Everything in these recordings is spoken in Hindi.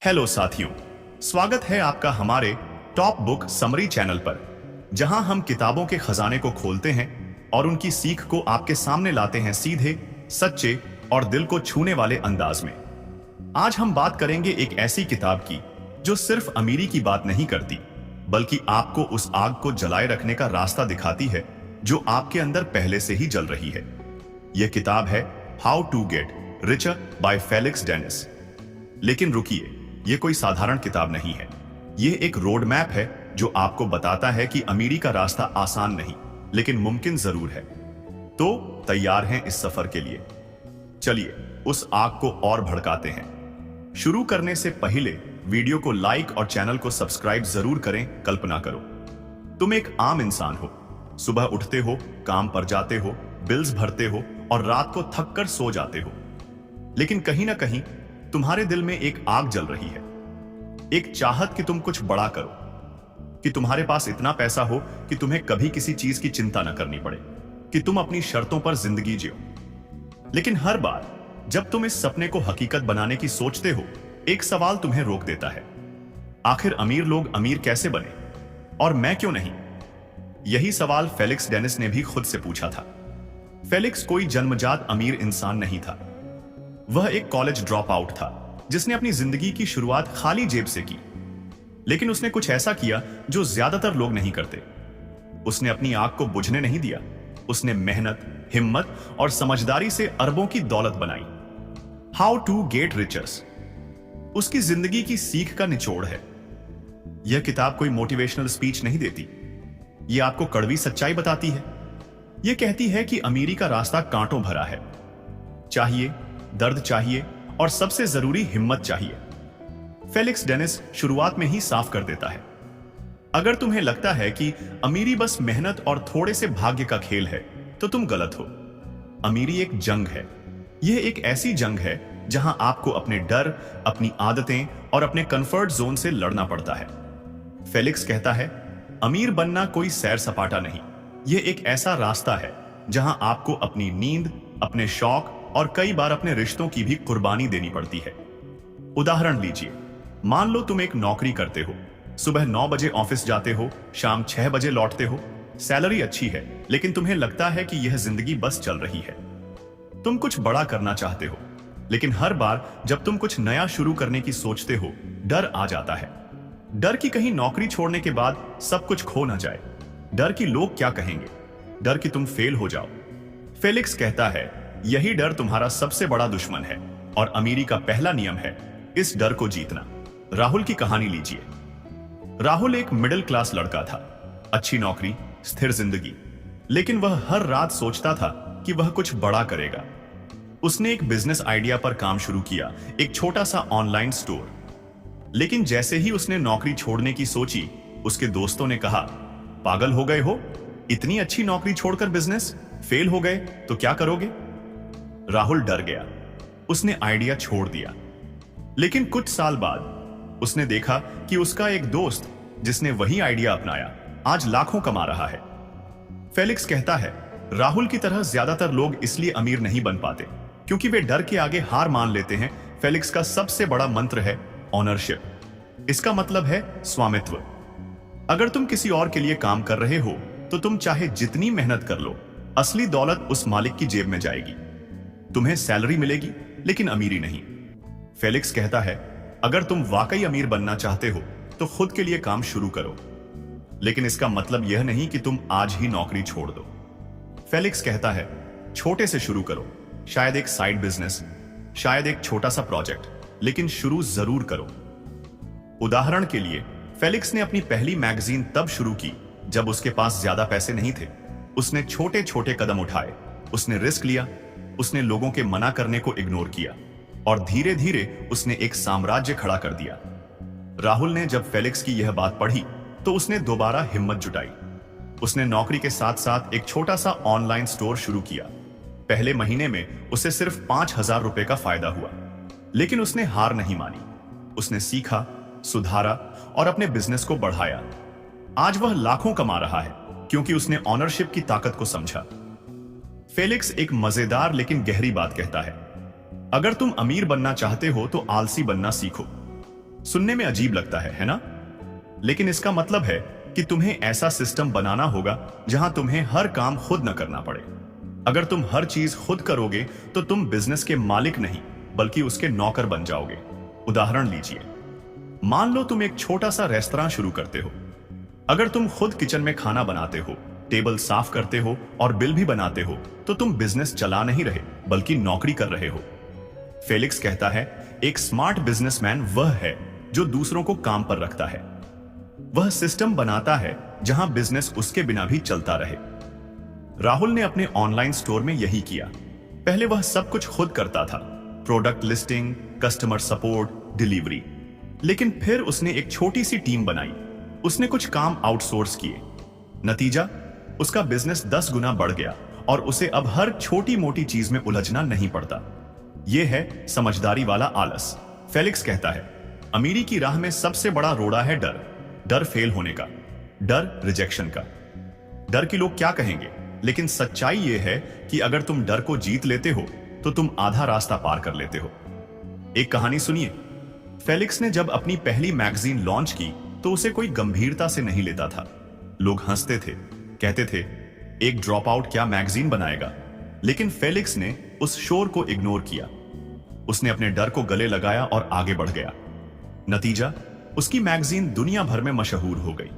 हेलो साथियों, स्वागत है आपका हमारे टॉप बुक समरी चैनल पर, जहां हम किताबों के खजाने को खोलते हैं और उनकी सीख को आपके सामने लाते हैं सीधे, सच्चे और दिल को छूने वाले अंदाज में। आज हम बात करेंगे एक ऐसी किताब की जो सिर्फ अमीरी की बात नहीं करती, बल्कि आपको उस आग को जलाए रखने का रास्ता दिखाती है जो आपके अंदर पहले से ही जल रही है। यह किताब है how to get richer by Felix Dennis. लेकिन रुकिए, यह कोई साधारण किताब नहीं है। यह एक रोड मैप है जो आपको बताता है कि अमीरी का रास्ता आसान नहीं, लेकिन मुमकिन जरूर है। तो तैयार हैं इस सफर के लिए? चलिए उस आग को और भड़काते हैं। शुरू करने से पहले वीडियो को लाइक और चैनल को सब्सक्राइब जरूर करें। कल्पना करो, तुम एक आम इंसान हो। सुबह उठते हो, काम पर जाते हो, बिल्स भरते हो और रात को थक कर सो जाते हो। लेकिन कहीं ना कहीं तुम्हारे दिल में एक आग जल रही है, एक चाहत कि तुम कुछ बड़ा करो, कि तुम्हारे पास इतना पैसा हो कि तुम्हें कभी किसी चीज की चिंता न करनी पड़े, कि तुम अपनी शर्तों पर जिंदगी जियो। लेकिन हर बार जब तुम इस सपने को हकीकत बनाने की सोचते हो, एक सवाल तुम्हें रोक देता है। आखिर अमीर लोग अमीर कैसे बने और मैं क्यों नहीं? यही सवाल फेलिक्स डेनिस ने भी खुद से पूछा था। फेलिक्स कोई जन्मजात अमीर इंसान नहीं था। वह एक कॉलेज ड्रॉप आउट था जिसने अपनी जिंदगी की शुरुआत खाली जेब से की। लेकिन उसने कुछ ऐसा किया जो ज्यादातर लोग नहीं करते। उसने अपनी आग को बुझने नहीं दिया। उसने मेहनत, हिम्मत और समझदारी से अरबों की दौलत बनाई। हाउ टू गेट रिचर्स उसकी जिंदगी की सीख का निचोड़ है। यह किताब कोई मोटिवेशनल स्पीच नहीं देती। यह आपको कड़वी सच्चाई बताती है। यह कहती है कि अमीरी का रास्ता कांटों भरा है। चाहिए दर्द, चाहिए और सबसे जरूरी हिम्मत चाहिए। फेलिक्स डेनिस शुरुआत में ही साफ कर देता है, अगर तुम्हें लगता है कि अमीरी बस मेहनत और थोड़े से भाग्य का खेल है तो तुम गलत हो। अमीरी एक जंग है। यह एक ऐसी जंग है जहां आपको अपने डर, अपनी आदतें और अपने कंफर्ट जोन से लड़ना पड़ता है। फेलिक्स कहता है, अमीर बनना कोई सैर सपाटा नहीं। यह एक ऐसा रास्ता है जहां आपको अपनी नींद, अपने शौक और कई बार अपने रिश्तों की भी कुर्बानी देनी पड़ती है। उदाहरण लीजिए, मान लो तुम एक नौकरी करते हो। सुबह 9 बजे ऑफिस जाते हो, शाम 6 बजे लौटते हो। सैलरी अच्छी है, लेकिन तुम्हें लगता है कि यह जिंदगी बस चल रही है। तुम कुछ बड़ा करना चाहते हो, लेकिन हर बार जब तुम कुछ नया शुरू करने की सोचते हो, डर आ जाता है। डर कि कहीं नौकरी छोड़ने के बाद सब कुछ खो ना जाए। डर कि लोग क्या कहेंगे। डर कि तुम फेल हो जाओ। फेलिक्स कहता है, यही डर तुम्हारा सबसे बड़ा दुश्मन है और अमीरी का पहला नियम है इस डर को जीतना। राहुल की कहानी लीजिए। राहुल एक मिडिल क्लास लड़का था। अच्छी नौकरी, स्थिर जिंदगी, लेकिन वह हर रात सोचता था कि वह कुछ बड़ा करेगा। उसने एक बिजनेस आइडिया पर काम शुरू किया, एक छोटा सा ऑनलाइन स्टोर। लेकिन जैसे ही उसने नौकरी छोड़ने की सोची, उसके दोस्तों ने कहा, पागल हो गए हो? इतनी अच्छी नौकरी छोड़कर बिजनेस? फेल हो गए तो क्या करोगे? राहुल डर गया। उसने आइडिया छोड़ दिया। लेकिन कुछ साल बाद उसने देखा कि उसका एक दोस्त जिसने वही आइडिया अपनाया, आज लाखों कमा रहा है। फेलिक्स कहता है, राहुल की तरह ज्यादातर लोग इसलिए अमीर नहीं बन पाते क्योंकि वे डर के आगे हार मान लेते हैं। फेलिक्स का सबसे बड़ा मंत्र है ऑनरशिप। इसका मतलब है स्वामित्व। अगर तुम किसी और के लिए काम कर रहे हो तो तुम चाहे जितनी मेहनत कर लो, असली दौलत उस मालिक की जेब में जाएगी। तुम्हें सैलरी मिलेगी, लेकिन अमीरी नहीं। फेलिक्स कहता है, अगर तुम वाकई अमीर बनना चाहते हो तो खुद के लिए काम शुरू करो। लेकिन इसका मतलब यह नहीं कि तुम आज ही नौकरी छोड़ दो। फेलिक्स कहता है, छोटे से शुरू करो। शायद एक साइड बिजनेस, शायद एक छोटा सा प्रोजेक्ट, लेकिन शुरू जरूर करो। उदाहरण के लिए, फेलिक्स ने अपनी पहली मैगजीन तब शुरू की जब उसके पास ज्यादा पैसे नहीं थे। उसने छोटे छोटे कदम उठाए, उसने रिस्क लिया, उसने लोगों के मना करने को इग्नोर किया और धीरे धीरे उसने एक साम्राज्य खड़ा कर दिया। राहुल ने जब फेलिक्स की यह बात पढ़ी तो उसने दोबारा हिम्मत जुटाई। उसने नौकरी के साथ साथ एक छोटा सा ऑनलाइन स्टोर शुरू किया। पहले महीने में उसे सिर्फ 5,000 रुपए का फायदा हुआ, लेकिन उसने हार नहीं मानी। उसने सीखा, सुधारा और अपने बिजनेस को बढ़ाया। आज वह लाखों कमा रहा है क्योंकि उसने ऑनरशिप की ताकत को समझा। फेलिक्स एक मजेदार लेकिन गहरी बात कहता है, अगर तुम अमीर बनना चाहते हो तो आलसी बनना सीखो। सुनने में अजीब लगता है ना? लेकिन इसका मतलब है कि तुम्हें ऐसा सिस्टम बनाना होगा जहां तुम्हें हर काम खुद न करना पड़े। अगर तुम हर चीज खुद करोगे तो तुम बिजनेस के मालिक नहीं बल्कि उसके नौकर बन जाओगे। उदाहरण लीजिए, मान लो तुम एक छोटा सा रेस्तरां शुरू करते हो। अगर तुम खुद किचन में खाना बनाते हो, टेबल साफ करते हो और बिल भी बनाते हो तो तुम बिजनेस चला नहीं रहे बल्कि नौकरी कर रहे हो। फेलिक्स कहता है, एक स्मार्ट बिजनेसमैन वह है जो दूसरों को काम पर रखता है। वह सिस्टम बनाता है जहां बिजनेस उसके बिना भी चलता रहे। राहुल ने अपने ऑनलाइन स्टोर में यही किया। पहले वह सब कुछ खुद करता था, product listing, customer support, delivery. लेकिन फिर उसने एक छोटी सी टीम बनाई। उसने कुछ काम आउटसोर्स किए। नतीजा, उसका बिजनेस 10 गुना बढ़ गया और उसे अब हर छोटी मोटी चीज में उलझना नहीं पड़ता। यह है समझदारी वाला आलस। फेलिक्स कहता है, अमीरी की राह में सबसे बड़ा रोड़ा है डर। डर फेल होने का, डर रिजेक्शन का, डर कि लोग क्या कहेंगे। लेकिन सच्चाई यह है कि अगर तुम डर को जीत लेते हो तो तुम आधा रास्ता पार कर लेते हो। एक कहानी सुनिए। फेलिक्स ने जब अपनी पहली मैगजीन लॉन्च की तो उसे कोई गंभीरता से नहीं लेता था। लोग हंसते थे, कहते थे, एक ड्रॉप आउट क्या मैगजीन बनाएगा। लेकिन फेलिक्स ने उस शोर को इग्नोर किया। उसने अपने डर को गले लगाया और आगे बढ़ गया। नतीजा, उसकी मैगजीन दुनिया भर में मशहूर हो गई।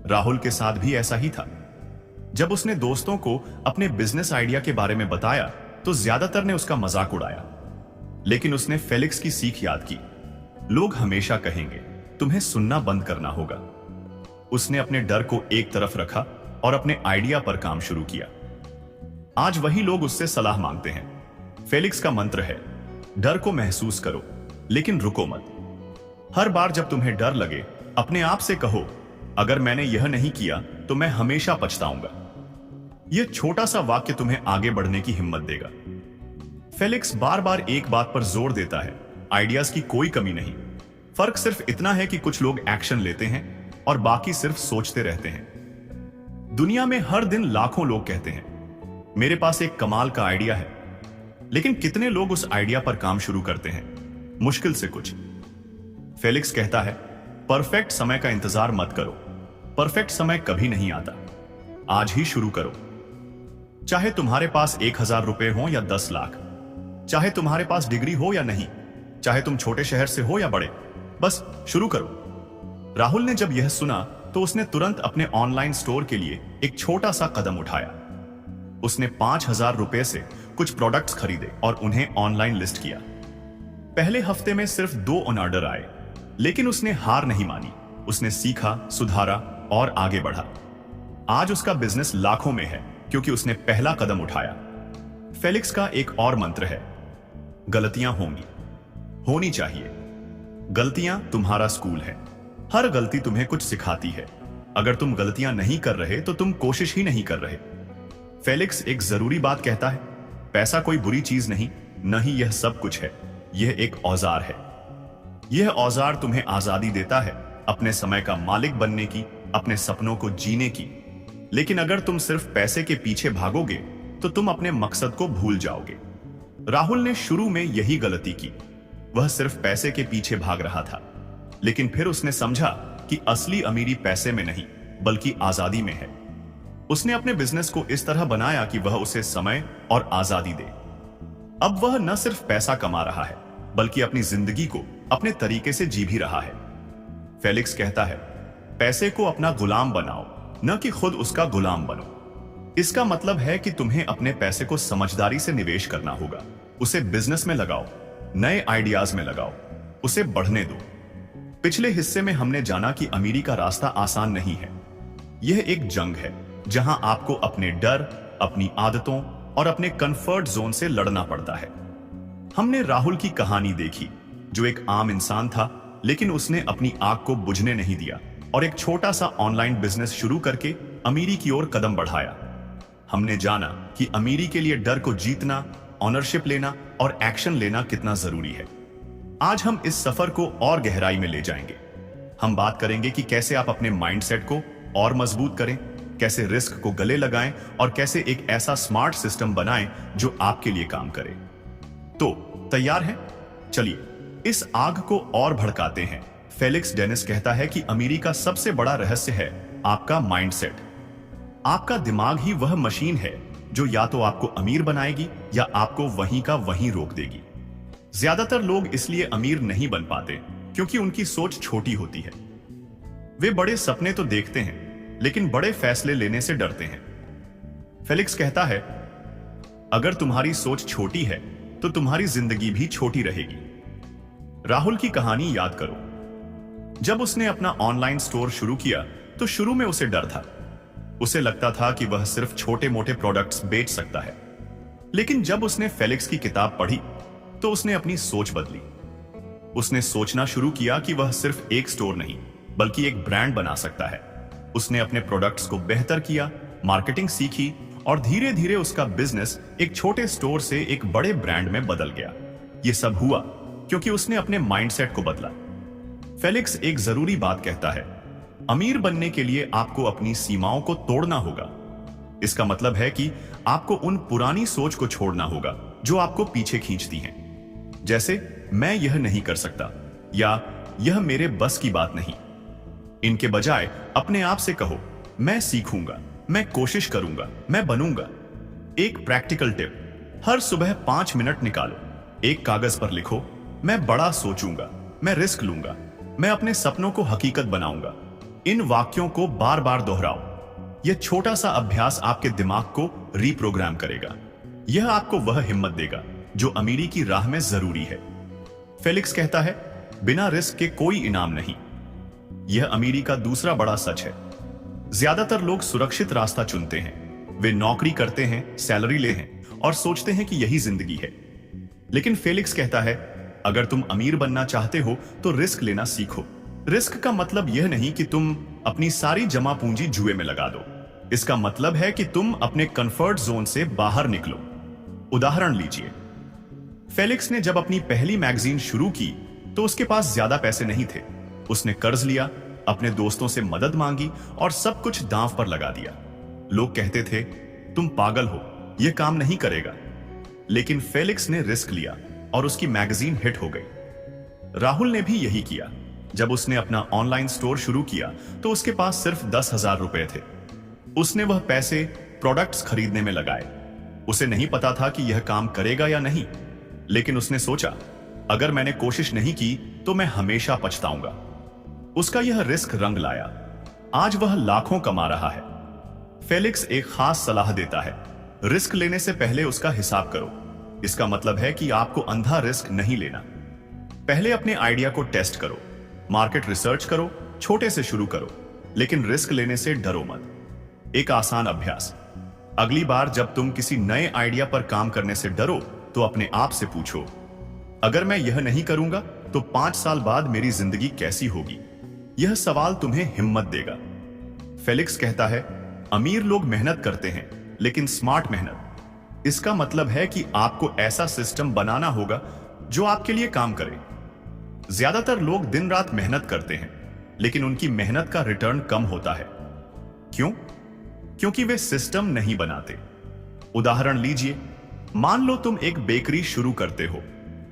राहुल के साथ भी ऐसा ही था। जब उसने दोस्तों को अपने बिजनेस आइडिया के बारे में बताया तो ज्यादातर ने उसका मजाक उड़ाया। लेकिन उसने फेलिक्स की सीख याद की। लोग हमेशा कहेंगे, तुम्हें सुनना बंद करना होगा। उसने अपने डर को एक तरफ रखा और अपने आइडिया पर काम शुरू किया। आज वही लोग उससे सलाह मांगते हैं। फेलिक्स का मंत्र है, डर को महसूस करो लेकिन रुको मत। हर बार जब तुम्हें डर लगे, अपने आप से कहो, अगर मैंने यह नहीं किया तो मैं हमेशा पछताऊंगा। यह छोटा सा वाक्य तुम्हें आगे बढ़ने की हिम्मत देगा। फेलिक्स बार बार एक बात पर जोर देता है, आइडियाज की कोई कमी नहीं। फर्क सिर्फ इतना है कि कुछ लोग एक्शन लेते हैं और बाकी सिर्फ सोचते रहते हैं। दुनिया में हर दिन लाखों लोग कहते हैं, मेरे पास एक कमाल का आइडिया है। लेकिन कितने लोग उस आइडिया पर काम शुरू करते हैं? मुश्किल से कुछ। फेलिक्स कहता है, परफेक्ट समय का इंतजार मत करो। परफेक्ट समय कभी नहीं आता। आज ही शुरू करो। चाहे तुम्हारे पास 1000 रुपए हो या 10 लाख, चाहे तुम्हारे पास डिग्री हो या नहीं, चाहे तुम छोटे शहर से हो या बड़े, बस शुरू करो। राहुल ने जब यह सुना तो उसने तुरंत अपने ऑनलाइन स्टोर के लिए एक छोटा सा कदम उठाया। उसने 5000 रुपए से कुछ प्रोडक्ट्स खरीदे और उन्हें ऑनलाइन लिस्ट किया। पहले हफ्ते में सिर्फ 2 ऑर्डर आए, लेकिन उसने हार नहीं मानी। उसने सीखा, सुधारा और आगे बढ़ा। आज उसका बिजनेस लाखों में है क्योंकि उसने पहला कदम उठाया। फेलिक्स का एक और मंत्र है, गलतियां होंगी, होनी चाहिए। गलतियां तुम्हारा स्कूल है। हर गलती तुम्हें कुछ सिखाती है। अगर तुम गलतियां नहीं कर रहे तो तुम कोशिश ही नहीं कर रहे। फेलिक्स एक जरूरी बात कहता है, पैसा कोई बुरी चीज नहीं, न ही यह सब कुछ है। यह एक औजार है। यह औजार तुम्हें आजादी देता है अपने समय का मालिक बनने की, अपने सपनों को जीने की। लेकिन अगर तुम सिर्फ पैसे के पीछे भागोगे तो तुम अपने मकसद को भूल जाओगे। राहुल ने शुरू में यही गलती की। वह सिर्फ पैसे के पीछे भाग रहा था, लेकिन फिर उसने समझा कि असली अमीरी पैसे में नहीं बल्कि आजादी में है। उसने अपने बिजनेस को इस तरह बनाया कि वह उसे समय और आजादी दे। अब वह न सिर्फ पैसा कमा रहा है बल्कि अपनी जिंदगी को अपने तरीके से जी भी रहा है। फेलिक्स कहता है, पैसे को अपना गुलाम बनाओ, न कि खुद उसका गुलाम बनो। इसका मतलब है कि तुम्हें अपने पैसे को समझदारी से निवेश करना होगा। उसे बिजनेस में लगाओ, नए आइडियाज में लगाओ, उसे बढ़ने दो। पिछले हिस्से में हमने जाना कि अमीरी का रास्ता आसान नहीं है। यह एक जंग है जहां आपको अपने डर, अपनी आदतों और अपने कंफर्ट जोन से लड़ना पड़ता है। हमने राहुल की कहानी देखी, जो एक आम इंसान था, लेकिन उसने अपनी आग को बुझने नहीं दिया और एक छोटा सा ऑनलाइन बिजनेस शुरू करके अमीरी की ओर कदम बढ़ाया। हमने जाना कि अमीरी के लिए डर को जीतना, ऑनरशिप लेना और एक्शन लेना कितना जरूरी है। आज हम इस सफर को और गहराई में ले जाएंगे। हम बात करेंगे कि कैसे आप अपने माइंडसेट को और मजबूत करें, कैसे रिस्क को गले लगाएं और कैसे एक ऐसा स्मार्ट सिस्टम बनाएं जो आपके लिए काम करे। तो तैयार हैं? चलिए इस आग को और भड़काते हैं। फेलिक्स डेनिस कहता है कि अमीरी का सबसे बड़ा रहस्य है आपका माइंडसेट। आपका दिमाग ही वह मशीन है जो या तो आपको अमीर बनाएगी या आपको वहीं का वहीं रोक देगी। ज्यादातर लोग इसलिए अमीर नहीं बन पाते क्योंकि उनकी सोच छोटी होती है। वे बड़े सपने तो देखते हैं लेकिन बड़े फैसले लेने से डरते हैं। फेलिक्स कहता है, अगर तुम्हारी सोच छोटी है तो तुम्हारी जिंदगी भी छोटी रहेगी। राहुल की कहानी याद करो। जब उसने अपना ऑनलाइन स्टोर शुरू किया तो शुरू में उसे डर था। उसे लगता था कि वह सिर्फ छोटे मोटे प्रोडक्ट्स बेच सकता है। लेकिन जब उसने फेलिक्स की किताब पढ़ी तो उसने अपनी सोच बदली। उसने सोचना शुरू किया कि वह सिर्फ एक स्टोर नहीं बल्कि एक ब्रांड बना सकता है। उसने अपने प्रोडक्ट्स को बेहतर किया, मार्केटिंग सीखी और धीरे धीरे उसका बिजनेस एक छोटे स्टोर से एक बड़े ब्रांड में बदल गया। यह सब हुआ क्योंकि उसने अपने माइंडसेट को बदला। फेलिक्स एक जरूरी बात कहता है, अमीर बनने के लिए आपको अपनी सीमाओं को तोड़ना होगा। इसका मतलब है कि आपको उन पुरानी सोच को छोड़ना होगा जो आपको पीछे खींचती हैं। जैसे मैं यह नहीं कर सकता या यह मेरे बस की बात नहीं। इनके बजाय अपने आप से कहो, मैं सीखूंगा, मैं कोशिश करूंगा, मैं बनूंगा। एक प्रैक्टिकल टिप, हर सुबह 5 मिनट निकालो, एक कागज पर लिखो, मैं बड़ा सोचूंगा, मैं रिस्क लूंगा, मैं अपने सपनों को हकीकत बनाऊंगा। इन वाक्यों को बार बार दोहराओ। यह छोटा सा अभ्यास आपके दिमाग को रीप्रोग्राम करेगा। यह आपको वह हिम्मत देगा जो अमीरी की राह में जरूरी है। फेलिक्स कहता है, बिना रिस्क के कोई इनाम नहीं। यह अमीरी का दूसरा बड़ा सच है। ज्यादातर लोग सुरक्षित रास्ता चुनते हैं। वे नौकरी करते हैं, सैलरी ले हैं और सोचते हैं कि यही जिंदगी है। लेकिन फेलिक्स कहता है, अगर तुम अमीर बनना चाहते हो तो रिस्क लेना सीखो। रिस्क का मतलब यह नहीं कि तुम अपनी सारी जमा पूंजी जुए में लगा दो। इसका मतलब है कि तुम अपने कंफर्ट जोन से बाहर निकलो। उदाहरण लीजिए, फेलिक्स ने जब अपनी पहली मैगजीन शुरू की तो उसके पास ज्यादा पैसे नहीं थे। उसने कर्ज लिया, अपने दोस्तों से मदद मांगी और सब कुछ दांव पर लगा दिया। लोग कहते थे, तुम पागल हो, यह काम नहीं करेगा। लेकिन फेलिक्स ने रिस्क लिया और उसकी मैगजीन हिट हो गई। राहुल ने भी यही किया। जब उसने अपना ऑनलाइन स्टोर शुरू किया तो उसके पास सिर्फ 10,000 रुपए थे। उसने वह पैसे प्रोडक्ट्स खरीदने में लगाए। उसे नहीं पता था कि यह काम करेगा या नहीं, लेकिन उसने सोचा, अगर मैंने कोशिश नहीं की तो मैं हमेशा पछताऊंगा। उसका यह रिस्क रंग लाया। आज वह लाखों कमा रहा है। फेलिक्स एक खास सलाह देता है, रिस्क लेने से पहले उसका हिसाब करो। इसका मतलब है कि आपको अंधा रिस्क नहीं लेना। पहले अपने आइडिया को टेस्ट करो, मार्केट रिसर्च करो, छोटे से शुरू करो, लेकिन रिस्क लेने से डरो मत। एक आसान अभ्यास, अगली बार जब तुम किसी नए आइडिया पर काम करने से डरो तो अपने आप से पूछो, अगर मैं यह नहीं करूंगा तो 5 साल बाद मेरी जिंदगी कैसी होगी? यह सवाल तुम्हें हिम्मत देगा। फेलिक्स कहता है, अमीर लोग मेहनत करते हैं लेकिन स्मार्ट मेहनत। इसका मतलब है कि आपको ऐसा सिस्टम बनाना होगा जो आपके लिए काम करे। ज्यादातर लोग दिन रात मेहनत करते हैं लेकिन उनकी मेहनत का रिटर्न कम होता है। क्यों? क्योंकि वे सिस्टम नहीं बनाते। उदाहरण लीजिए, मान लो तुम एक बेकरी शुरू करते हो।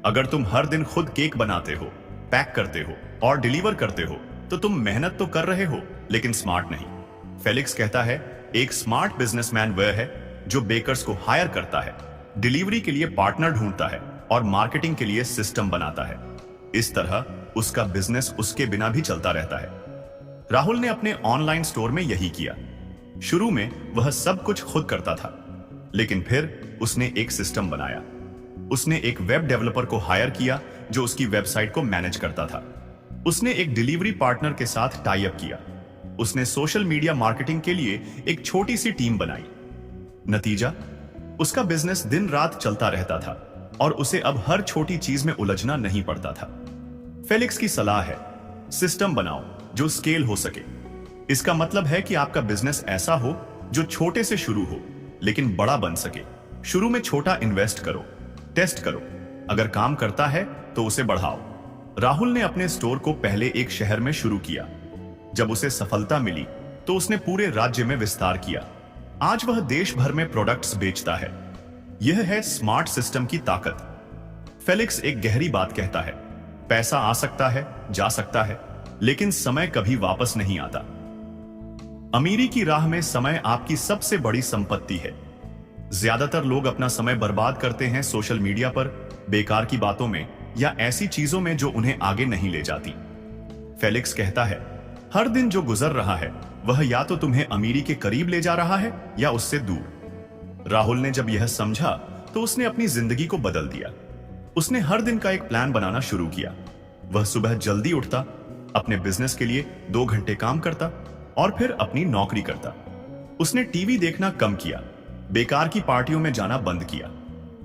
अगर तुम हर दिन खुद केक बनाते हो, पैक करते हो और डिलीवर करते हो तो तुम मेहनत तो कर रहे हो लेकिन स्मार्ट नहीं। फेलिक्स कहता है, एक स्मार्ट बिजनेसमैन वह है जो बेकर्स को हायर करता है, डिलीवरी के लिए पार्टनर ढूंढता है और मार्केटिंग के लिए सिस्टम बनाता है। इस तरह उसका बिजनेस उसके बिना भी चलता रहता है। राहुल ने अपने ऑनलाइन स्टोर में यही किया। शुरू में वह सब कुछ खुद करता था, लेकिन फिर उसने एक सिस्टम बनाया। उसने एक वेब डेवलपर को हायर किया जो उसकी वेबसाइट को मैनेज करता था। उसने एक डिलीवरी पार्टनर के साथ टाई अप किया। उसने सोशल मीडिया मार्केटिंग के लिए एक छोटी सी टीम बनाई। नतीजा, उसका बिजनेस दिन रात चलता रहता था और उसे अब हर छोटी चीज में उलझना नहीं पड़ता था। फेलिक्स की सलाह है, सिस्टम बनाओ जो स्केल हो सके। इसका मतलब है कि आपका बिजनेस ऐसा हो जो छोटे से शुरू हो लेकिन बड़ा बन सके। शुरू में छोटा इन्वेस्ट करो, टेस्ट करो, अगर काम करता है तो उसे बढ़ाओ। राहुल ने अपने स्टोर को पहले एक शहर में शुरू किया। जब उसे सफलता मिली तो उसने पूरे राज्य में विस्तार किया। आज वह देश भर में प्रोडक्ट्स बेचता है। यह है स्मार्ट सिस्टम की ताकत। फेलिक्स एक गहरी बात कहता है, पैसा आ सकता है, जा सकता है, लेकिन समय कभी वापस नहीं आता। अमीरी की राह में समय आपकी सबसे बड़ी संपत्ति है। ज्यादातर लोग अपना समय बर्बाद करते हैं सोशल मीडिया पर, बेकार की बातों में या ऐसी चीजों में जो उन्हें आगे नहीं ले जाती। फेलिक्स कहता है, हर दिन जो गुजर रहा है वह या तो तुम्हें अमीरी के करीब ले जा रहा है या उससे दूर। राहुल ने जब यह समझा तो उसने अपनी जिंदगी को बदल दिया। उसने हर दिन का एक प्लान बनाना शुरू किया। वह सुबह जल्दी उठता, अपने बिजनेस के लिए 2 घंटे काम करता और फिर अपनी नौकरी करता। उसने टीवी देखना कम किया, बेकार की पार्टियों में जाना बंद किया।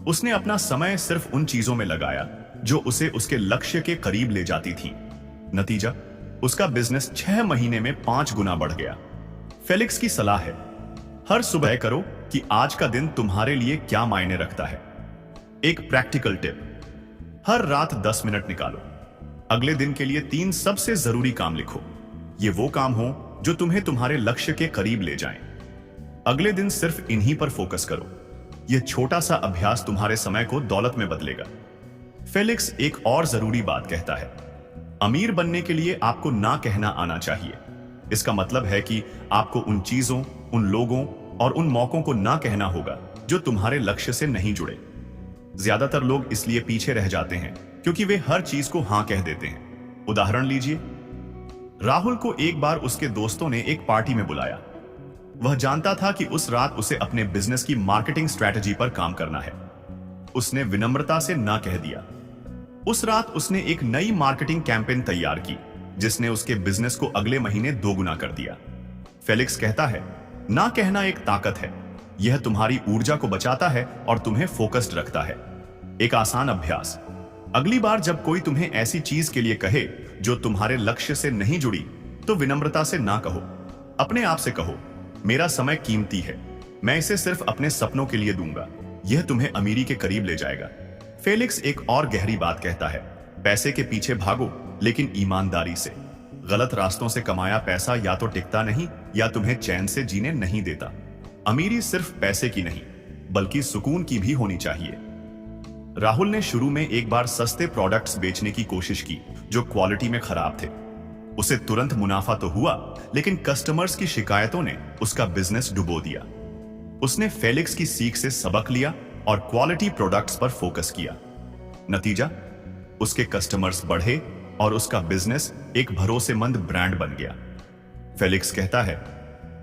उसने अपना समय सिर्फ उन चीजों में लगाया जो उसे उसके लक्ष्य के करीब ले जाती थीं। नतीजा, उसका बिजनेस 6 महीने में 5 गुना बढ़ गया। फेलिक्स की सलाह है, हर सुबह करो कि आज का दिन तुम्हारे लिए क्या मायने रखता है। एक प्रैक्टिकल टिप, हर रात 10 मिनट निकालो। अगले दिन के लिए 3 सबसे जरूरी काम लिखो। ये वो काम हो जो तुम्हें तुम्हारे लक्ष्य के करीब ले जाएं। अगले दिन सिर्फ इन्हीं पर फोकस करो। यह छोटा सा अभ्यास तुम्हारे समय को दौलत में बदलेगा। फेलिक्स एक और जरूरी बात कहता है, अमीर बनने के लिए आपको ना कहना आना चाहिए। इसका मतलब है कि आपको उन चीजों, उन लोगों और उन मौकों को ना कहना होगा जो तुम्हारे लक्ष्य से नहीं जुड़े। ज्यादातर लोग इसलिए पीछे रह जाते हैं क्योंकि वे हर चीज को हां कह देते हैं। उदाहरण लीजिए, राहुल को एक बार उसके दोस्तों ने एक पार्टी में बुलाया। वह जानता था कि उस रात उसे अपने बिजनेस की मार्केटिंग स्ट्रैटेजी पर काम करना है। उसने विनम्रता से ना कह दिया। उस रात उसने एक नई मार्केटिंग कैंपेन तैयार की जिसने उसके बिजनेस को अगले महीने 2 गुना कर दिया। फेलिक्स कहता है, ना कहना एक ताकत है। यह तुम्हारी ऊर्जा को बचाता है और तुम्हें फोकस्ड रखता है। एक आसान अभ्यास, अगली बार जब कोई तुम्हें ऐसी चीज के लिए कहे जो तुम्हारे लक्ष्य से नहीं जुड़ी, तो विनम्रता से ना कहो। अपने आप से कहो, मेरा समय कीमती है, मैं इसे सिर्फ अपने सपनों के लिए दूंगा। यह तुम्हें अमीरी के करीब ले जाएगा। फेलिक्स एक और गहरी बात कहता है, पैसे के पीछे भागो लेकिन ईमानदारी से। गलत रास्तों से कमाया पैसा या तो टिकता नहीं या तुम्हें चैन से जीने नहीं देता। अमीरी सिर्फ पैसे की नहीं बल्कि सुकून की भी होनी चाहिए। राहुल ने शुरू में एक बार सस्ते प्रोडक्ट्स बेचने की कोशिश की जो क्वालिटी में खराब थे। उसे तुरंत मुनाफा तो हुआ, लेकिन कस्टमर्स की शिकायतों ने उसका बिजनेस डुबो दिया। उसने फेलिक्स की सीख से सबक लिया और क्वालिटी प्रोडक्ट्स पर फोकस किया। नतीजा, उसके कस्टमर्स बढ़े और उसका बिजनेस एक भरोसेमंद ब्रांड बन गया। फेलिक्स कहता है,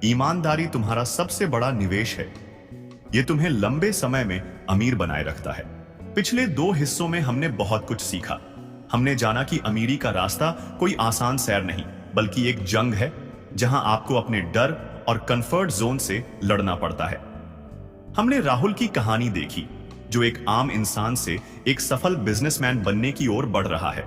ईमानदारी तुम्हारा सबसे बड़ा निवेश है। यह तुम्हें लंबे समय में अमीर बनाए रखता है। पिछले 2 हिस्सों में हमने बहुत कुछ सीखा। हमने जाना कि अमीरी का रास्ता कोई आसान सैर नहीं बल्कि एक जंग है जहां आपको अपने डर और कंफर्ट जोन से लड़ना पड़ता है। हमने राहुल की कहानी देखी जो एक आम इंसान से एक सफल बिजनेसमैन बनने की ओर बढ़ रहा है।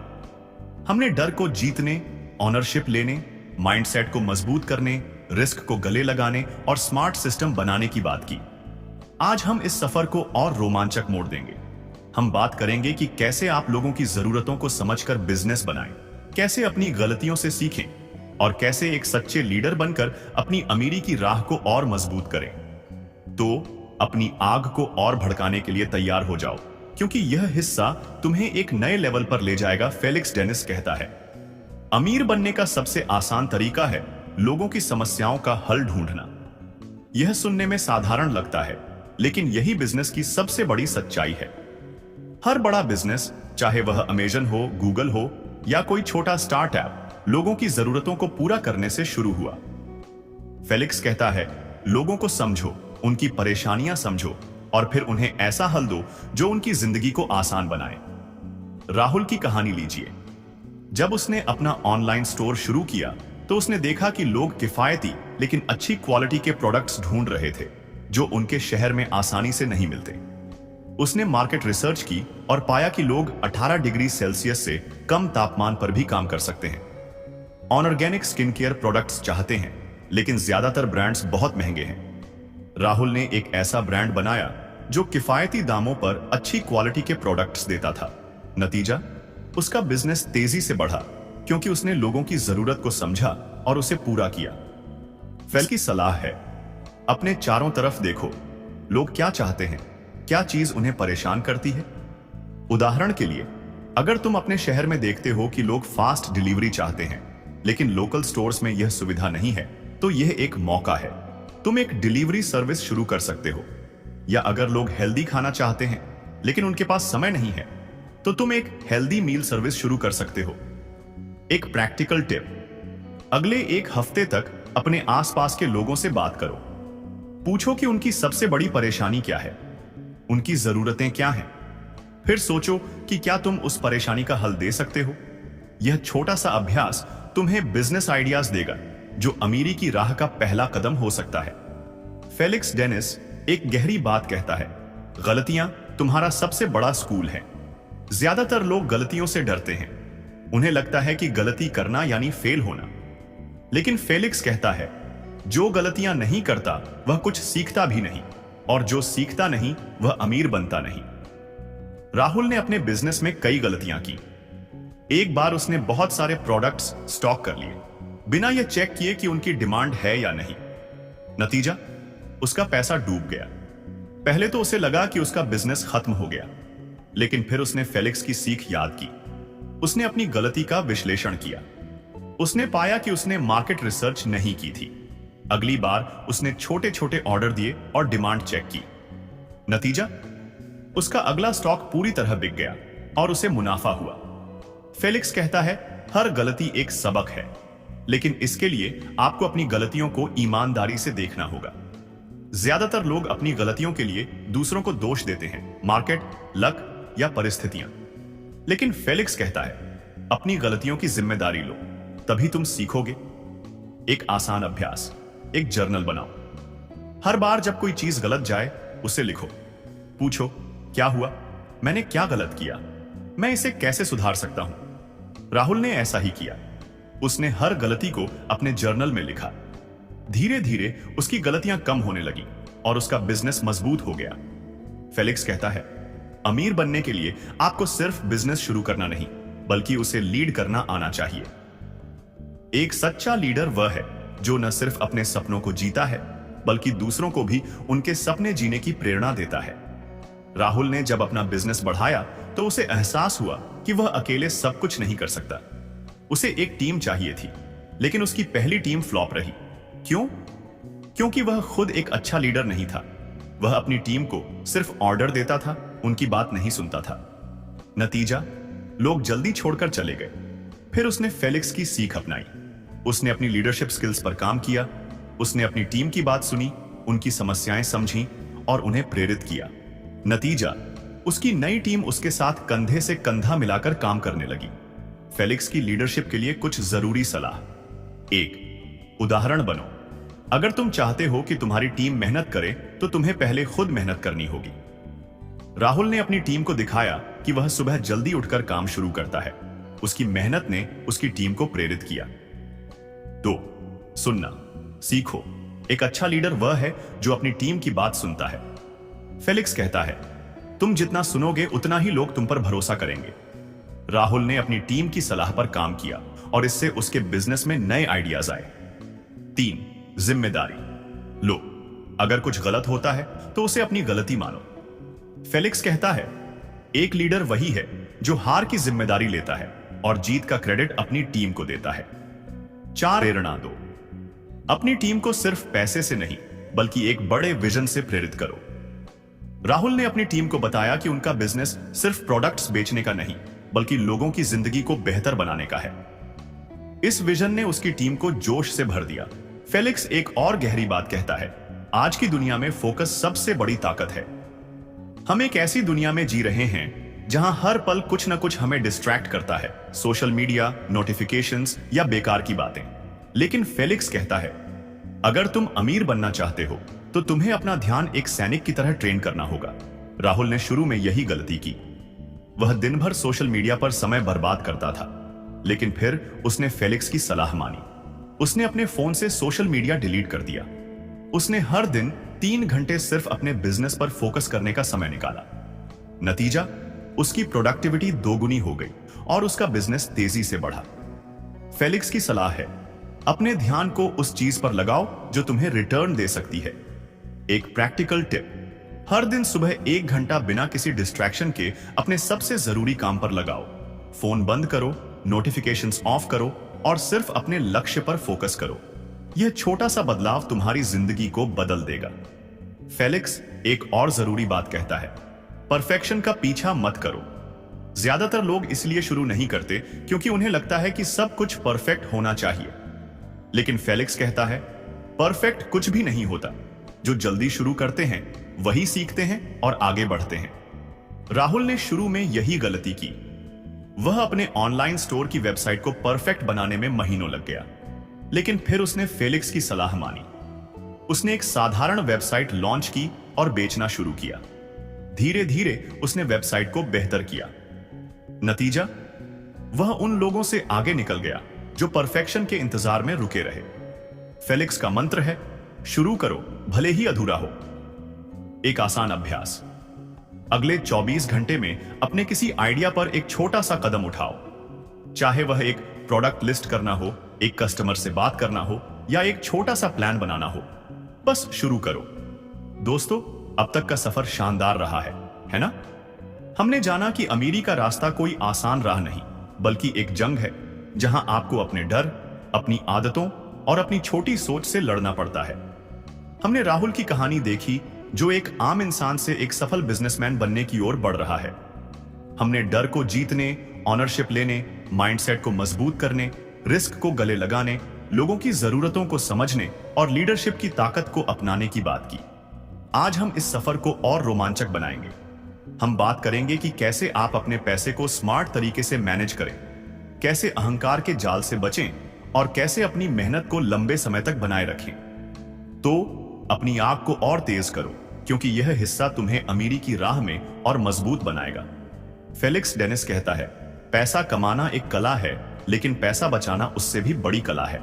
हमने डर को जीतने, ऑनरशिप लेने, माइंडसेट को मजबूत करने, रिस्क को गले लगाने और स्मार्ट सिस्टम बनाने की बात की। आज हम इस सफर को और रोमांचक मोड़ देंगे। हम बात करेंगे कि कैसे आप लोगों की जरूरतों को समझकर बिजनेस बनाएं, कैसे अपनी गलतियों से सीखें और कैसे एक सच्चे लीडर बनकर अपनी अमीरी की राह को और मजबूत करें। तो अपनी आग को और भड़काने के लिए तैयार हो जाओ, क्योंकि यह हिस्सा तुम्हें एक नए लेवल पर ले जाएगा। फेलिक्स डेनिस कहता है, अमीर बनने का सबसे आसान तरीका है लोगों की समस्याओं का हल ढूंढना। यह सुनने में साधारण लगता है, लेकिन यही बिजनेस की सबसे बड़ी सच्चाई है। हर बड़ा बिजनेस, चाहे वह अमेजन हो, गूगल हो या कोई छोटा स्टार्टअप, लोगों की जरूरतों को पूरा करने से शुरू हुआ। फेलिक्स कहता है, लोगों को समझो, उनकी परेशानियां समझो और फिर उन्हें ऐसा हल दो जो उनकी जिंदगी को आसान बनाए। राहुल की कहानी लीजिए। जब उसने अपना ऑनलाइन स्टोर शुरू किया तो उसने देखा कि लोग किफायती लेकिन अच्छी क्वालिटी के प्रोडक्ट्स ढूंढ रहे थे जो उनके शहर में आसानी से नहीं मिलते। उसने मार्केट रिसर्च की और पाया कि लोग 18 डिग्री सेल्सियस से कम तापमान पर भी काम कर सकते हैं। ऑर्गेनिक स्किन केयर प्रोडक्ट्स चाहते हैं, लेकिन ज्यादातर ब्रांड्स बहुत महंगे हैं। राहुल ने एक ऐसा ब्रांड बनाया जो किफायती दामों पर अच्छी क्वालिटी के प्रोडक्ट्स देता था। नतीजा, उसका बिजनेस तेजी से बढ़ा क्योंकि उसने लोगों की जरूरत को समझा और उसे पूरा किया। फेल की सलाह है, अपने चारों तरफ देखो, लोग क्या चाहते हैं, क्या चीज उन्हें परेशान करती है। उदाहरण के लिए, अगर तुम अपने शहर में देखते हो कि लोग फास्ट डिलीवरी चाहते हैं लेकिन लोकल स्टोर्स में यह सुविधा नहीं है, तो यह एक मौका है। तुम एक डिलीवरी सर्विस शुरू कर सकते हो। या अगर लोग हेल्दी खाना चाहते हैं लेकिन उनके पास समय नहीं है, तो तुम एक हेल्दी मील सर्विस शुरू कर सकते हो। एक प्रैक्टिकल टिप, अगले एक हफ्ते तक अपने आसपास के लोगों से बात करो। पूछो कि उनकी सबसे बड़ी परेशानी क्या है, उनकी जरूरतें क्या हैं। फिर सोचो कि क्या तुम उस परेशानी का हल दे सकते हो। यह छोटा सा अभ्यास तुम्हें बिजनेस आइडियाज देगा जो अमीरी की राह का पहला कदम हो सकता है। फेलिक्स डेनिस एक गहरी बात कहता है, गलतियां तुम्हारा सबसे बड़ा स्कूल है। ज्यादातर लोग गलतियों से डरते हैं। उन्हें लगता है कि गलती करना यानी फेल होना। लेकिन फेलिक्स कहता है, जो गलतियां नहीं करता वह कुछ सीखता भी नहीं, और जो सीखता नहीं वह अमीर बनता नहीं। राहुल ने अपने बिजनेस में कई गलतियां की। एक बार उसने बहुत सारे प्रोडक्ट्स स्टॉक कर लिए बिना यह चेक किए कि उनकी डिमांड है या नहीं। नतीजा, उसका पैसा डूब गया। पहले तो उसे लगा कि उसका बिजनेस खत्म हो गया, लेकिन फिर उसने फेलिक्स की सीख याद की। उसने अपनी गलती का विश्लेषण किया। उसने पाया कि उसने मार्केट रिसर्च नहीं की थी। अगली बार उसने छोटे छोटे ऑर्डर दिए और डिमांड चेक की। नतीजा, उसका अगला स्टॉक पूरी तरह बिक गया और उसे मुनाफा हुआ। फेलिक्स कहता है, हर गलती एक सबक है, लेकिन इसके लिए आपको अपनी गलतियों को ईमानदारी से देखना होगा। ज्यादातर लोग अपनी गलतियों के लिए दूसरों को दोष देते हैं, मार्केट, लक या परिस्थितियां। लेकिन फेलिक्स कहता है, अपनी गलतियों की जिम्मेदारी लो, तभी तुम सीखोगे। एक आसान अभ्यास, एक जर्नल बनाओ। हर बार जब कोई चीज गलत जाए उसे लिखो। पूछो, क्या हुआ, मैंने क्या गलत किया, मैं इसे कैसे सुधार सकता हूं। राहुल ने ऐसा ही किया। उसने हर गलती को अपने जर्नल में लिखा। धीरे धीरे उसकी गलतियां कम होने लगी और उसका बिजनेस मजबूत हो गया। फेलिक्स कहता है, अमीर बनने के लिए आपको सिर्फ बिजनेस शुरू करना नहीं, बल्कि उसे लीड करना आना चाहिए। एक सच्चा लीडर वह है जो न सिर्फ अपने सपनों को जीता है, बल्कि दूसरों को भी उनके सपने जीने की प्रेरणा देता है। राहुल ने जब अपना बिजनेस बढ़ाया तो उसे एहसास हुआ कि वह अकेले सब कुछ नहीं कर सकता। उसे एक टीम चाहिए थी, लेकिन उसकी पहली टीम फ्लॉप रही। क्यों? क्योंकि वह खुद एक अच्छा लीडर नहीं था। वह अपनी टीम को सिर्फ ऑर्डर देता था, उनकी बात नहीं सुनता था। नतीजा, लोग जल्दी छोड़कर चले गए। फिर उसने फेलिक्स की सीख अपनाई। उसने अपनी लीडरशिप स्किल्स पर काम किया। उसने अपनी टीम की बात सुनी, उनकी समस्याएं समझी और उन्हें प्रेरित किया। नतीजा, उसकी नई टीम उसके साथ कंधे से कंधा मिलाकर काम करने लगी। फेलिक्स की लीडरशिप के लिए कुछ जरूरी सलाह। 1. उदाहरण बनो। अगर तुम चाहते हो कि तुम्हारी टीम मेहनत करे, तो तुम्हें पहले खुद मेहनत करनी होगी। राहुल ने अपनी टीम को दिखाया कि वह सुबह जल्दी उठकर काम शुरू करता है। उसकी मेहनत ने उसकी टीम को प्रेरित किया। 2. सुनना सीखो। एक अच्छा लीडर वह है जो अपनी टीम की बात सुनता है। फेलिक्स कहता है, तुम जितना सुनोगे उतना ही लोग तुम पर भरोसा करेंगे। राहुल ने अपनी टीम की सलाह पर काम किया और इससे उसके बिजनेस में नए आइडियाज आए। 3. जिम्मेदारी लो। अगर कुछ गलत होता है तो उसे अपनी गलती मानो। फेलिक्स कहता है, एक लीडर वही है जो हार की जिम्मेदारी लेता है और जीत का क्रेडिट अपनी टीम को देता है। 4. प्रेरणा दो। अपनी टीम को सिर्फ पैसे से नहीं, बल्कि एक बड़े विजन से प्रेरित करो। राहुल ने अपनी टीम को बताया कि उनका बिजनेस सिर्फ प्रोडक्ट्स बेचने का नहीं, बल्कि लोगों की जिंदगी को बेहतर बनाने का है। इस विजन ने उसकी टीम को जोश से भर दिया। फेलिक्स एक और गहरी बात कहता है, आज की दुनिया में फोकस सबसे बड़ी ताकत है। हम एक ऐसी दुनिया में जी रहे हैं जहां हर पल कुछ न कुछ हमें डिस्ट्रैक्ट करता है, सोशल मीडिया, नोटिफिकेशंस या बेकार की बातें। लेकिन फेलिक्स कहता है, अगर तुम अमीर बनना चाहते हो तो तुम्हें अपना ध्यान एक सैनिक की तरह ट्रेन करना होगा। राहुल ने शुरू में यही गलती की। वह दिन भर सोशल मीडिया पर समय बर्बाद करता था, लेकिन फिर उसने फेलिक्स की सलाह मानी। उसने अपने फोन से सोशल मीडिया डिलीट कर दिया। उसने हर दिन 3 घंटे सिर्फ अपने बिजनेस पर फोकस करने का समय निकाला। नतीजा, उसकी प्रोडक्टिविटी 2 गुनी हो गई और उसका बिजनेस तेजी से बढ़ा। फेलिक्स की सलाह है, अपने ध्यान को उस चीज पर लगाओ जो तुम्हें रिटर्न दे सकती है। एक प्रैक्टिकल टिप, हर दिन सुबह 1 घंटा बिना किसी डिस्ट्रैक्शन के अपने सबसे जरूरी काम पर लगाओ। फोन बंद करो, नोटिफिकेशंस ऑफ करो और सिर्फ अपने लक्ष्य पर फोकस करो। यह छोटा सा बदलाव तुम्हारी जिंदगी को बदल देगा। फेलिक्स एक और जरूरी बात कहता है, परफेक्शन का पीछा मत करो। ज्यादातर लोग इसलिए शुरू नहीं करते क्योंकि उन्हें लगता है कि सब कुछ परफेक्ट होना चाहिए। लेकिन फेलिक्स कहता है, परफेक्ट कुछ भी नहीं होता। जो जल्दी शुरू करते हैं वही सीखते हैं और आगे बढ़ते हैं। राहुल ने शुरू में यही गलती की। वह अपने ऑनलाइन स्टोर की वेबसाइट को परफेक्ट बनाने में महीनों लग गया, लेकिन फिर उसने फेलिक्स की सलाह मानी। उसने एक साधारण वेबसाइट लॉन्च की और बेचना शुरू किया। धीरे धीरे उसने वेबसाइट को बेहतर किया। नतीजा, वह उन लोगों से आगे निकल गया जो परफेक्शन के इंतजार में रुके रहे। फेलिक्स का मंत्र है, शुरू करो भले ही अधूरा हो। एक आसान अभ्यास, अगले 24 घंटे में अपने किसी आइडिया पर एक छोटा सा कदम उठाओ। चाहे वह एक प्रोडक्ट लिस्ट करना हो, एक कस्टमर से बात करना हो या एक छोटा सा प्लान बनाना हो, बस शुरू करो। दोस्तों, अब तक का सफर शानदार रहा है ना? हमने जाना कि अमीरी का रास्ता कोई आसान राह नहीं, बल्कि एक जंग है जहां आपको अपने डर, अपनी आदतों और अपनी छोटी सोच से लड़ना पड़ता है। हमने राहुल की कहानी देखी, जो एक आम इंसान से एक सफल बिजनेसमैन बनने की ओर बढ़ रहा है। हमने डर को जीतने, ऑनरशिप लेने, माइंडसेट को मजबूत करने, रिस्क को गले लगाने, लोगों की जरूरतों को समझने और लीडरशिप की ताकत को अपनाने की बात की। आज हम इस सफर को और रोमांचक बनाएंगे। हम बात करेंगे कि कैसे आप अपने पैसे को स्मार्ट तरीके से मैनेज करें, कैसे अहंकार के जाल से बचें और कैसे अपनी मेहनत को लंबे समय तक बनाए रखें। तो अपनी आग को और तेज करो, क्योंकि यह हिस्सा तुम्हें अमीरी की राह में और मजबूत बनाएगा। फेलिक्स डेनिस कहता है, पैसा कमाना एक कला है, लेकिन पैसा बचाना उससे भी बड़ी कला है।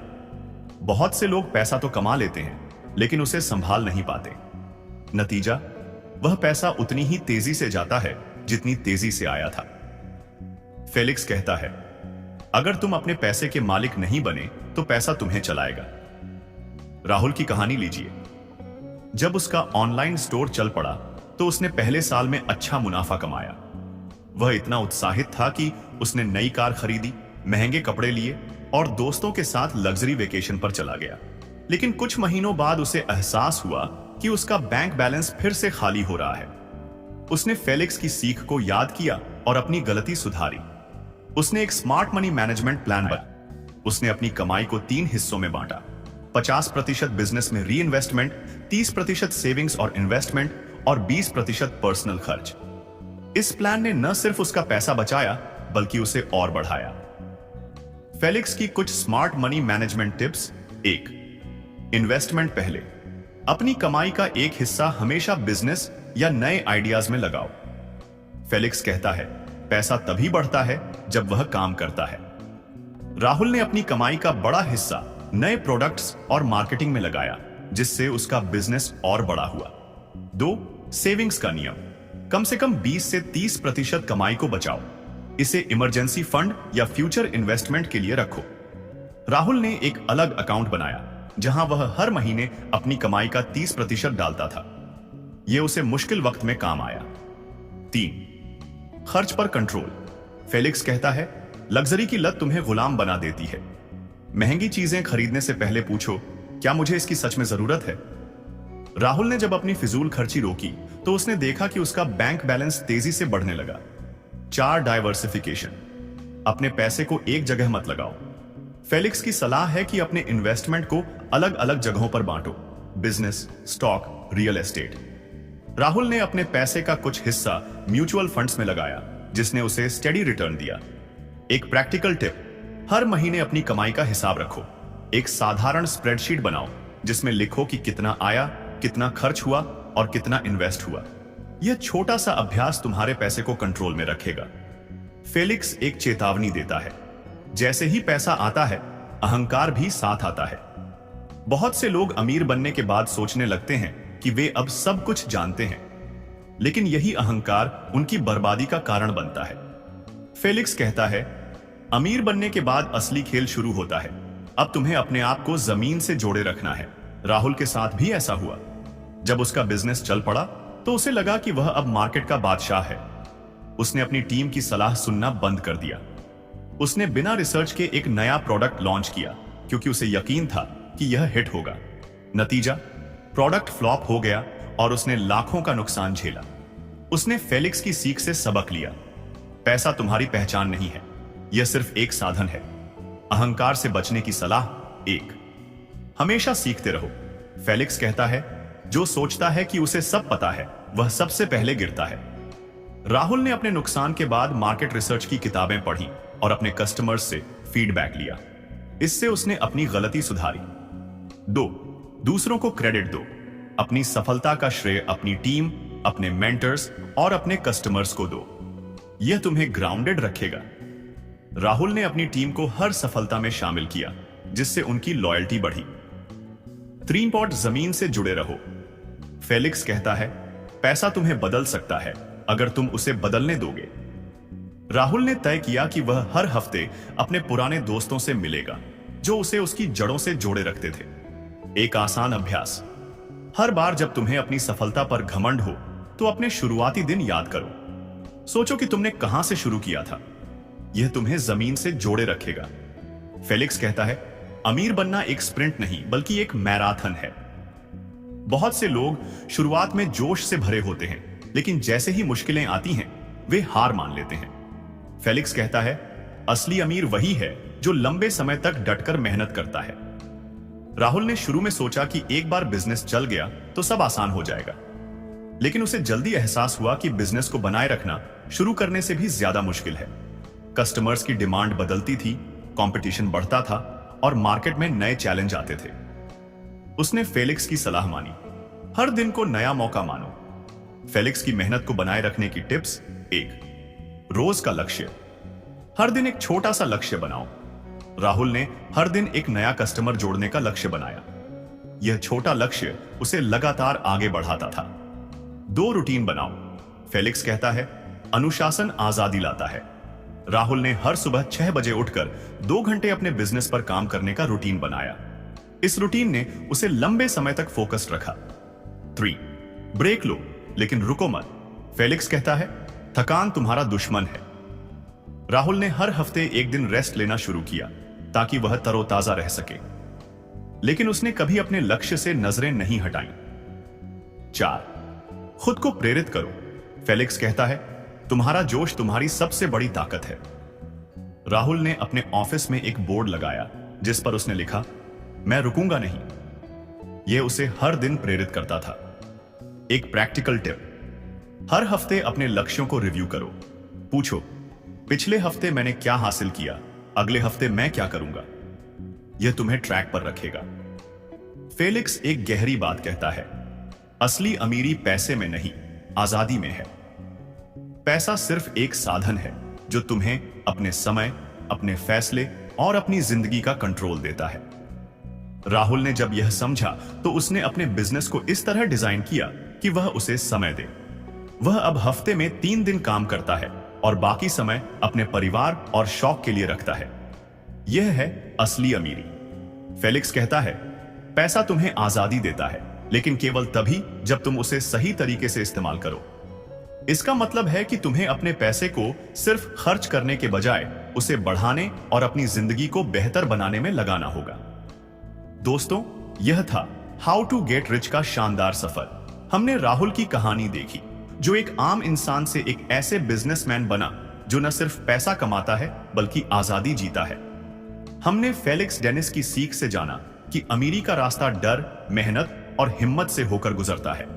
बहुत से लोग पैसा तो कमा लेते हैं, लेकिन उसे संभाल नहीं पाते। नतीजा, वह पैसा उतनी ही तेजी से जाता है जितनी तेजी से आया था। फेलिक्स कहता है, अगर तुम अपने पैसे के मालिक नहीं बने तो पैसा तुम्हें चलाएगा। राहुल की कहानी लीजिए। जब उसका ऑनलाइन स्टोर चल पड़ा तो उसने पहले साल में अच्छा मुनाफा कमाया। वह इतना उत्साहित था कि उसने नई कार खरीदी, महंगे कपड़े लिए और दोस्तों के साथ लग्जरी वेकेशन पर चला गया। लेकिन कुछ महीनों बाद उसे एहसास हुआ कि उसका बैंक बैलेंस फिर से खाली हो रहा है। उसने फेलिक्स की सीख को याद किया और अपनी गलती सुधारी। उसने एक स्मार्ट मनी मैनेजमेंट प्लान बनाया। उसने अपनी कमाई को 3 हिस्सों में बांटा, 50% बिजनेस में री इन्वेस्टमेंट, 30% सेविंग्स और इन्वेस्टमेंट और 20% पर्सनल खर्च। इस प्लान ने न सिर्फ उसका पैसा बचाया, बल्कि उसे और बढ़ाया। फेलिक्स की कुछ smart money management tips. 1, investment पहले। अपनी कमाई का एक हिस्सा हमेशा बिजनेस या नए आइडियाज में लगाओ। फेलिक्स कहता है, पैसा तभी बढ़ता है जब वह काम करता है। राहुल ने अपनी कमाई का बड़ा हिस्सा नए प्रोडक्ट्स और मार्केटिंग में लगाया, जिससे उसका बिजनेस और बड़ा हुआ। 2, सेविंग्स का नियम। कम से कम 20 से 30% कमाई को बचाओ। इसे इमरजेंसी फंड या फ्यूचर इन्वेस्टमेंट के लिए रखो। राहुल ने एक अलग अकाउंट बनाया जहां वह हर महीने अपनी कमाई का 30% डालता था। यह उसे मुश्किल वक्त में काम आया। 3, खर्च पर कंट्रोल। फेलिक्स कहता है, लग्जरी की लत तुम्हें गुलाम बना देती है। महंगी चीजें खरीदने से पहले पूछो, क्या मुझे इसकी सच में जरूरत है? राहुल ने जब अपनी फिजूल खर्ची रोकी तो उसने देखा कि उसका बैंक बैलेंस तेजी से बढ़ने लगा। 4, डाइवर्सिफिकेशन। अपने पैसे को एक जगह मत लगाओ। फेलिक्स की सलाह है कि अपने इन्वेस्टमेंट को अलग अलग जगहों पर बांटो, business, stock, real estate. Rahul ने अपने पैसे का कुछ हिस्सा म्यूचुअल फंड्स में लगाया, जिसने उसे स्टेडी रिटर्न दिया। एक प्रैक्टिकल टिप, हर महीने अपनी कमाई का हिसाब रखो। एक साधारण स्प्रेडशीट बनाओ जिसमें लिखो कि कितना आया, कितना खर्च हुआ और कितना इन्वेस्ट हुआ। यह छोटा सा अभ्यास तुम्हारे पैसे को कंट्रोल में रखेगा। फेलिक्स एक चेतावनी देता है, जैसे ही पैसा आता है, अहंकार भी साथ आता है। बहुत से लोग अमीर बनने के बाद सोचने लगते हैं कि वे अब सब कुछ जानते हैं, लेकिन यही अहंकार उनकी बर्बादी का कारण बनता है। फेलिक्स कहता है, अमीर बनने के बाद असली खेल शुरू होता है। अब तुम्हें अपने आप को जमीन से जोड़े रखना है। राहुल के साथ भी ऐसा हुआ। जब उसका बिजनेस चल पड़ा तो उसे लगा कि वह अब मार्केट का बादशाह है। उसने अपनी टीम की सलाह सुनना बंद कर दिया। उसने बिना रिसर्च के एक नया प्रोडक्ट लॉन्च किया क्योंकि उसे यकीन था कि यह हिट होगा। नतीजा, प्रोडक्ट फ्लॉप हो गया और उसने लाखों का नुकसान झेला। उसने फेलिक्स की सीख से सबक लिया। पैसा तुम्हारी पहचान नहीं है, यह सिर्फ एक साधन है। अहंकार से बचने की सलाह 1, हमेशा सीखते रहो। फेलिक्स कहता है, जो सोचता है कि उसे सब पता है वह सबसे पहले गिरता है। राहुल ने अपने नुकसान के बाद मार्केट रिसर्च की किताबें पढ़ी और अपने कस्टमर्स से फीडबैक लिया। इससे उसने अपनी गलती सुधारी। 2, दूसरों को क्रेडिट दो। अपनी सफलता का श्रेय अपनी टीम, अपने मेंटर्स और अपने कस्टमर्स को दो। यह तुम्हें ग्राउंडेड रखेगा। राहुल ने अपनी टीम को हर सफलता में शामिल किया, जिससे उनकी लॉयल्टी बढ़ी। 3 पॉट जमीन से जुड़े रहो। फेलिक्स कहता है, पैसा तुम्हें बदल सकता है अगर तुम उसे बदलने दोगे। राहुल ने तय किया कि वह हर हफ्ते अपने पुराने दोस्तों से मिलेगा जो उसे उसकी जड़ों से जोड़े रखते थे। एक आसान अभ्यास, हर बार जब तुम्हें अपनी सफलता पर घमंड हो तो अपने शुरुआती दिन याद करो। सोचो कि तुमने कहां से शुरू किया था। यह तुम्हें जमीन से जोड़े रखेगा। फेलिक्स कहता है, अमीर बनना एक स्प्रिंट नहीं बल्कि एक मैराथन है। बहुत से लोग शुरुआत में जोश से भरे होते हैं, लेकिन जैसे ही मुश्किलें आती हैं वे हार मान लेते हैं। फेलिक्स कहता है, असली अमीर वही है जो लंबे समय तक डटकर मेहनत करता है। राहुल ने शुरू में सोचा कि एक बार बिजनेस चल गया तो सब आसान हो जाएगा, लेकिन उसे जल्दी एहसास हुआ कि बिजनेस को बनाए रखना शुरू करने से भी ज्यादा मुश्किल है। कस्टमर्स की डिमांड बदलती थी, कंपटीशन बढ़ता था और मार्केट में नए चैलेंज आते थे। उसने फेलिक्स की सलाह मानी, हर दिन को नया मौका मानो। फेलिक्स की मेहनत को बनाए रखने की टिप्स 1, रोज का लक्ष्य। हर दिन एक छोटा सा लक्ष्य बनाओ। राहुल ने हर दिन एक नया कस्टमर जोड़ने का लक्ष्य बनाया। यह छोटा लक्ष्य उसे लगातार आगे बढ़ाता था। 2, रूटीन बनाओ। फेलिक्स कहता है, अनुशासन आजादी लाता है। राहुल ने हर सुबह 6 बजे उठकर 2 घंटे अपने बिजनेस पर काम करने का रूटीन बनाया। इस रूटीन ने उसे लंबे समय तक फोकस्ड रखा। 3, ब्रेक लो लेकिन रुको मत। फेलिक्स कहता है, थकान तुम्हारा दुश्मन है। राहुल ने हर हफ्ते एक दिन रेस्ट लेना शुरू किया ताकि वह तरोताजा रह सके, लेकिन उसने कभी अपने लक्ष्य से नजरें नहीं हटाई। 4, खुद को प्रेरित करो। फेलिक्स कहता है, तुम्हारा जोश तुम्हारी सबसे बड़ी ताकत है। राहुल ने अपने ऑफिस में एक बोर्ड लगाया जिस पर उसने लिखा, मैं रुकूंगा नहीं। यह उसे हर दिन प्रेरित करता था। एक प्रैक्टिकल टिप, हर हफ्ते अपने लक्ष्यों को रिव्यू करो। पूछो, पिछले हफ्ते मैंने क्या हासिल किया, अगले हफ्ते मैं क्या करूंगा। यह तुम्हें ट्रैक पर रखेगा। फेलिक्स एक गहरी बात कहता है, असली अमीरी पैसे में नहीं, आजादी में है। पैसा सिर्फ एक साधन है जो तुम्हें अपने समय, अपने फैसले और अपनी जिंदगी का कंट्रोल देता है। राहुल ने जब यह समझा तो उसने अपने बिजनेस को इस तरह डिजाइन किया कि वह उसे समय दे। वह अब हफ्ते में 3 दिन काम करता है और बाकी समय अपने परिवार और शौक के लिए रखता है। यह है असली अमीरी। फेलिक्स कहता है, पैसा तुम्हें आजादी देता है, लेकिन केवल तभी जब तुम उसे सही तरीके से इस्तेमाल करो। इसका मतलब है कि तुम्हें अपने पैसे को सिर्फ खर्च करने के बजाय उसे बढ़ाने और अपनी जिंदगी को बेहतर बनाने में लगाना होगा। दोस्तों, यह था हाउ टू गेट रिच का शानदार सफर। हमने राहुल की कहानी देखी, जो एक आम इंसान से एक ऐसे बिजनेसमैन बना जो न सिर्फ पैसा कमाता है बल्कि आजादी जीता है। हमने फेलिक्स डेनिस की सीख से जाना कि अमीरी का रास्ता डर, मेहनत और हिम्मत से होकर गुजरता है।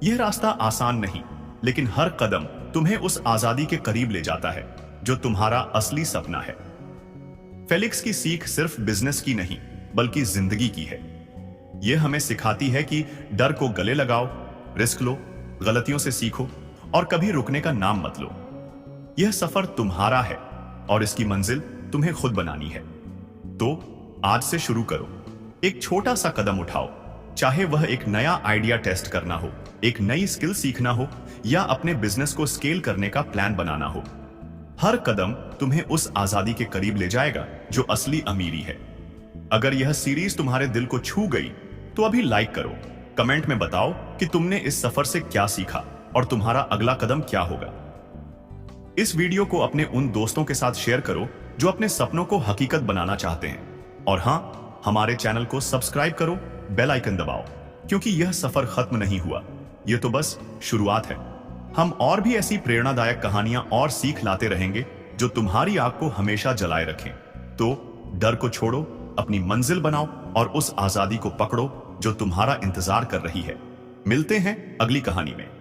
यह रास्ता आसान नहीं, लेकिन हर कदम तुम्हें उस आजादी के करीब ले जाता है जो तुम्हारा असली सपना है। फेलिक्स की सीख सिर्फ बिजनेस की नहीं बल्कि जिंदगी की है। यह हमें सिखाती है कि डर को गले लगाओ, रिस्क लो, गलतियों से सीखो और कभी रुकने का नाम मत लो। यह सफर तुम्हारा है और इसकी मंजिल तुम्हें खुद बनानी है। तो आज से शुरू करो, एक छोटा सा कदम उठाओ, चाहे वह एक नया आइडिया टेस्ट करना हो, एक नई स्किल सीखना हो या अपने बिजनेस को स्केल करने का प्लान बनाना हो। हर कदम तुम्हें उस आजादी के करीब ले जाएगा जो असली अमीरी है। अगर यह सीरीज तुम्हारे दिल को छू गई तो अभी लाइक करो, कमेंट में बताओ कि तुमने इस सफर से क्या सीखा और तुम्हारा अगला कदम क्या होगा। इस वीडियो को अपने उन दोस्तों के साथ शेयर करो जो अपने सपनों को हकीकत बनाना चाहते हैं। और हाँ, हमारे चैनल को सब्सक्राइब करो, बेल आइकन दबाओ, क्योंकि यह सफर खत्म नहीं हुआ, यह तो बस शुरुआत है। हम और भी ऐसी प्रेरणादायक कहानियां और सीख लाते रहेंगे जो तुम्हारी आग को हमेशा जलाए रखें। तो डर को छोड़ो, अपनी मंजिल बनाओ और उस आजादी को पकड़ो जो तुम्हारा इंतजार कर रही है। मिलते हैं अगली कहानी में।